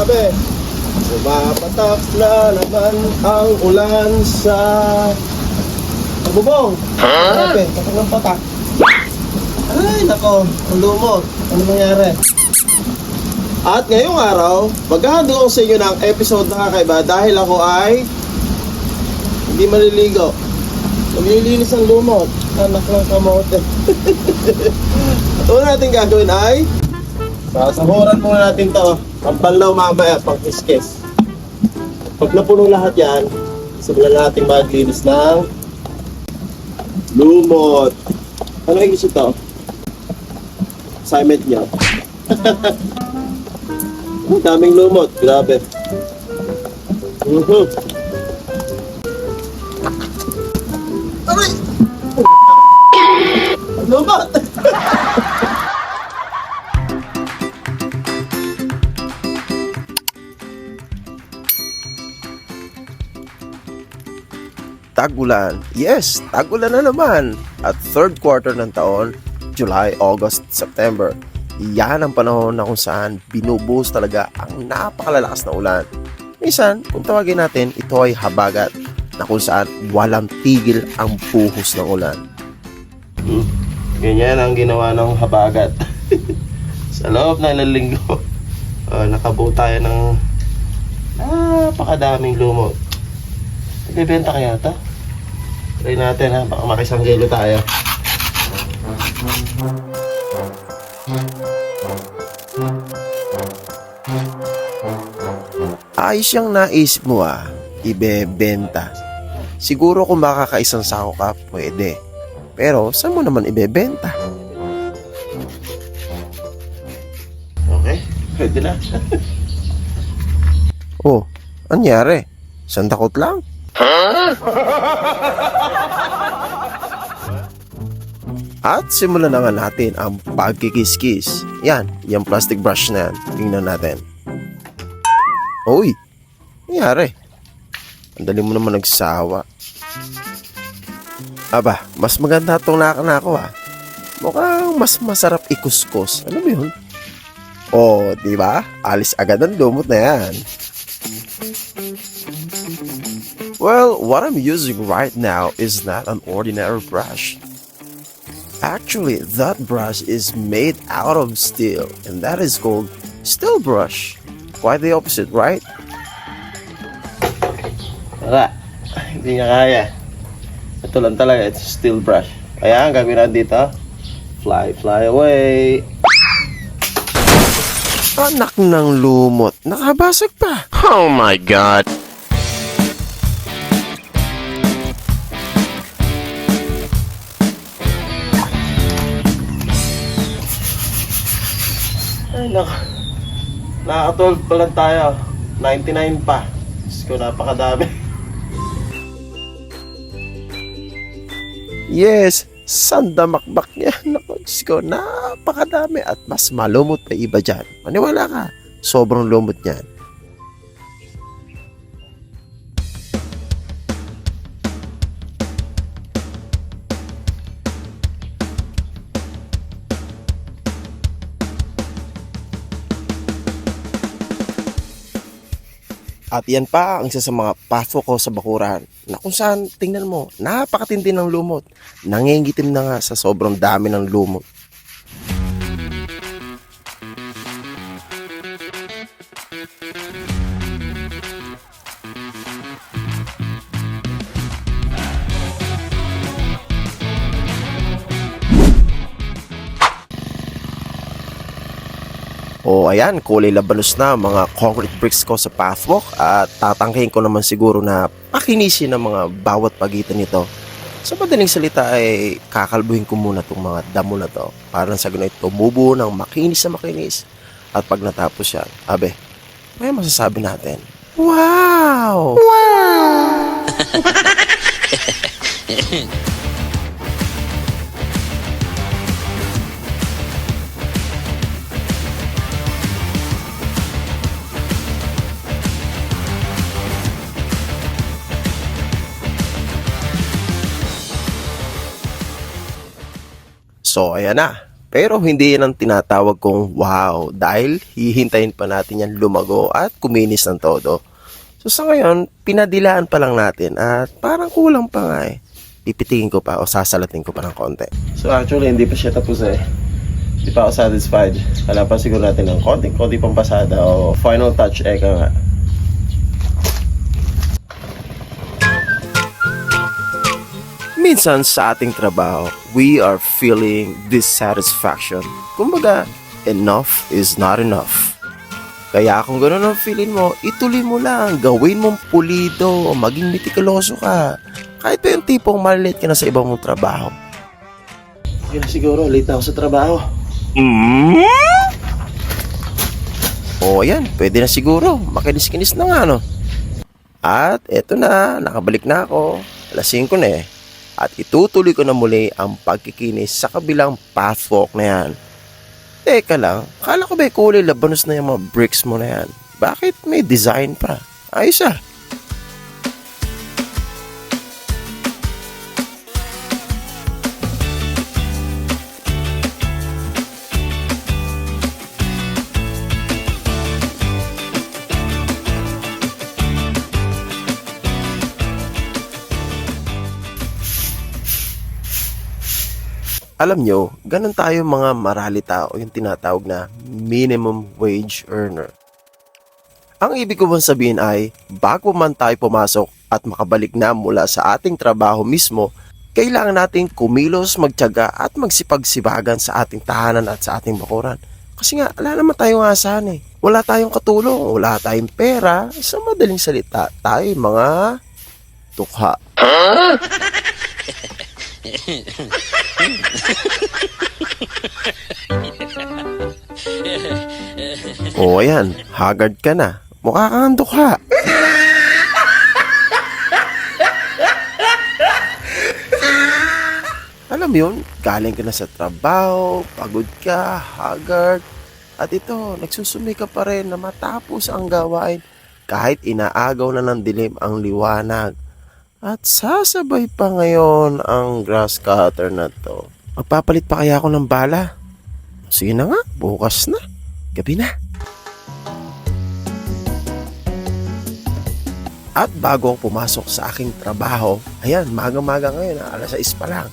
Grabe. Bumapatak na naman ang ulan sa bubong. Grabe, patak ng patak. Ay, nako, ang lumot. Ano nangyari? At ngayong araw, maghahanda ko sa inyo ng episode na kakaiba dahil ako ay hindi maliligo. Maglilinis ang lumot. Anak ng kamote. At una natin gagawin ay sasahuran muna natin to. Pampalaw mamaya, pang kiskis. Pag napuno lahat yan, simulan natin maglinis ng lumot. Ano yung gusto to? Assignment nyo. Ang daming lumot, grabe. Aray! Lumot! Tag-ulan. Yes, tag-ulan na naman. At third quarter ng taon, July, August, September. Yan ang panahon na kung saan binubuhos talaga ang napakalalakas na ulan. Minsan, kung tawagin natin, ito ay habagat na kung saan walang tigil ang buhos ng ulan. Ganyan ang ginawa ng habagat. Sa loob ng ilang linggo, nakabuo tayo ng napakadaming lumot. Ibebenta kaya ito? Try natin ha, baka makisang kilo tayo. Ayos yung naisip mo ibebenta. Siguro kung makakaisang sako ka, pwede. Pero saan mo naman ibebenta? Okay, pwede na. Oh, anyari? Sandakot lang? At simulan na nga natin ang pagkikis-kis. Yan, yung plastic brush na yan. Tingnan natin. Uy, nangyari. Ang dali mo naman nagsawa. Aba, mas maganda itong nako Mukhang mas masarap ikuskus. Ano mo yun? Oh, diba? Alis agad ang lumot na yan. Well, what I'm using right now is not an ordinary brush. Actually, that brush is made out of steel, and that is called steel brush. Quite the opposite, right? Wala, hindi niya kaya. Ito lang talaga, it's steel brush. Kaya ang gagawin natin dito, fly away. Anak ng lumot, nakabasag pa. Oh my God! Ay, nakaka-12 pa lang tayo. 99 pa. Diyos ko, napakadami. Yes, sandamakbak niya. Naku, Diyos ko, napakadami at mas malumot pa iba dyan. Maniwala ka, sobrang lumot niyan. At yan pa ang isa sa mga pathwalk ko sa bakuran na kung saan, tingnan mo, napakatindi ng lumot. Nangingitim na nga sa sobrang dami ng lumot. O ayan, kulay labanos na mga concrete bricks ko sa pathwalk at tatangkihin ko naman siguro na pakinisin ang mga bawat pagitan nito. Sa madaling salita ay kakalbuhin ko muna itong mga damo na to para sa ganun ito tumubo ng makinis na makinis. At pag natapos yan, abe, may masasabi natin, wow! Wow! So, ayan na. Pero hindi yan ang tinatawag kong wow dahil hihintayin pa natin yan lumago at kuminis ng todo. So sa ngayon, pinadilaan pa lang natin at parang kulang pa nga eh. Pipitingin ko pa o sasalatin ko pa ng konti. So actually, hindi pa siya tapos eh. Hindi pa ako satisfied. Kailangan pa siguro natin ng konti pang pasada o final touch eka nga. Minsan sa ating trabaho, we are feeling dissatisfaction. Kumbaga, enough is not enough. Kaya kung gano'n ang feeling mo, ituloy mo lang. Gawin mong pulido, maging mitikuloso ka. Kahit pa yung tipong malilate ka na sa ibang mong trabaho. Sige na siguro, late na ako sa trabaho. O ayan, pwede na siguro. Makinis-kinis na nga, no? At eto na, nakabalik na ako. Alas 5 na eh. At itutuloy ko na muli ang pagkikinis sa kabilang pathwalk na yan. Teka lang, kala ko ba kulay labanos na yung mga bricks mo na yan? Bakit may design pa? Ayos ah. Alam nyo, ganun tayo mga marali tao yung tinatawag na minimum wage earner. Ang ibig ko bang sabihin ay, bago man tayo pumasok at makabalik na mula sa ating trabaho mismo, kailangan nating kumilos, magtiyaga at magsipagsibagan sa ating tahanan at sa ating bakuran. Kasi nga, wala naman tayong asahan eh. Wala tayong katulong, wala tayong pera. Sa madaling salita, tayo mga tukha. O ayan, haggard ka na. Mukha kang dukha. Alam mo yun, galing ka na sa trabaho, pagod ka, haggard. At ito, nagsusumi ka pa rin na matapos ang gawain kahit inaagaw na ng dilim ang liwanag. At sasabay pa ngayon ang grass cutter na to. Magpapalit pa kaya ako ng bala? Sige na nga, bukas na. Gabi na. At bago ako pumasok sa aking trabaho, ayan, maga-maga ngayon, alas 6 pa lang.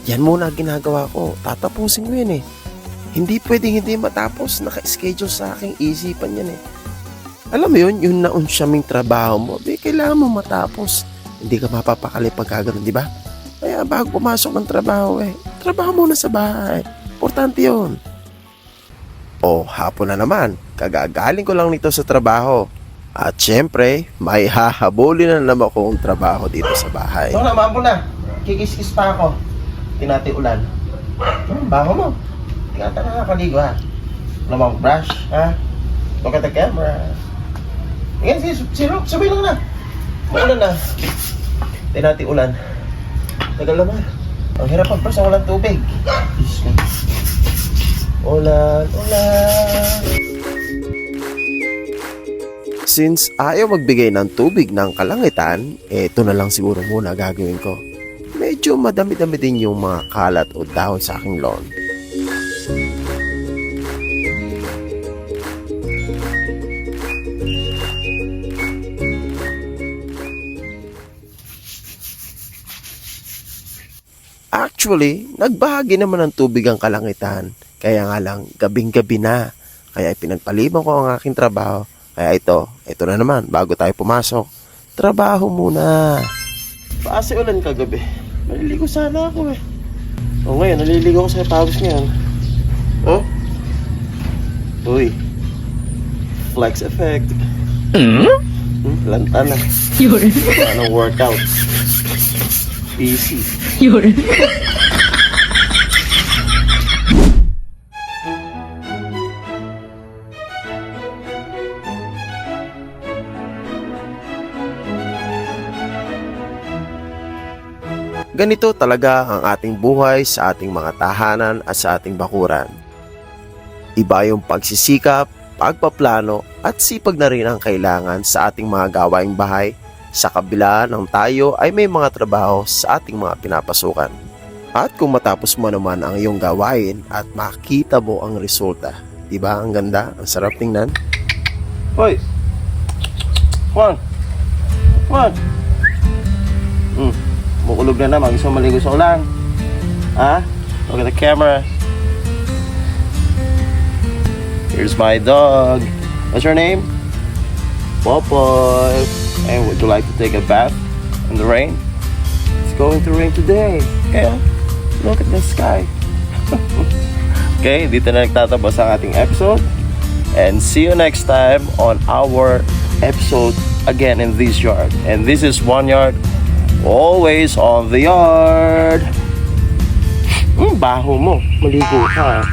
Yan muna ginagawa ko. Tatapusin ko yan eh. Hindi pwedeng hindi matapos. Naka-schedule sa aking isipan yan eh. Alam mo yun, yung naunsyaming trabaho mo, kailangan mo matapos. Hindi ka mapapakali pag gano'n, di ba? Kaya bago pumasok ng trabaho trabaho muna sa bahay. Importante yun. O, hapon na naman. Kagagaling ko lang nito sa trabaho. At syempre, may hahabulin na naman akong trabaho dito sa bahay. So, naman na. Kikis-kis pa ako. Tinati ulan. Baho mo. Tingnan na nakakaligo ha. Wala mong brush ha. Look at the camera. Tingnan si Rook, sabay lang na. Maulan na. Tinati ulan. Tagal naman. Ang hirap ang brush, walang tubig. Ulan. Since ayaw magbigay ng tubig ng kalangitan, ito na lang siguro muna gagawin ko. Medyo madami-dami din yung mga kalat o dahon sa aking lawn. Actually, nagbahagi naman ng tubig ang kalangitan. Kaya nga lang, gabing-gabi na. Kaya pinagpaliban ko ang aking trabaho. Kaya ito na naman, bago tayo pumasok. Trabaho muna. Paasi ulan kagabi. Maliligo sana ako eh. O ngayon, naliligo ako sa pawis ngayon. Oh? Uy. Flex effect. Lanta na. Yun. Anong workout? Easy. Yun. Ganito talaga ang ating buhay sa ating mga tahanan at sa ating bakuran. Iba yung pagsisikap, pagpaplano at sipag na rin ang kailangan sa ating mga gawaing bahay sa kabila ng tayo ay may mga trabaho sa ating mga pinapasukan. At kung matapos mo naman ang iyong gawain at makita mo ang resulta, di ba ang ganda? Ang sarap tingnan. Hoy! Juan! Juan! Mukulog na naman. Gusto maligo sa ulan. Ha? Look at the camera. Here's my dog. What's your name? Popoy. And would you like to take a bath in the rain? It's going to rain today. Kaya, look at the sky. Okay, dito na nagtatapos ang ating episode. And see you next time on our episode again in this yard. And this is One Yard, always on the yard. Baho mo. Maligo ka.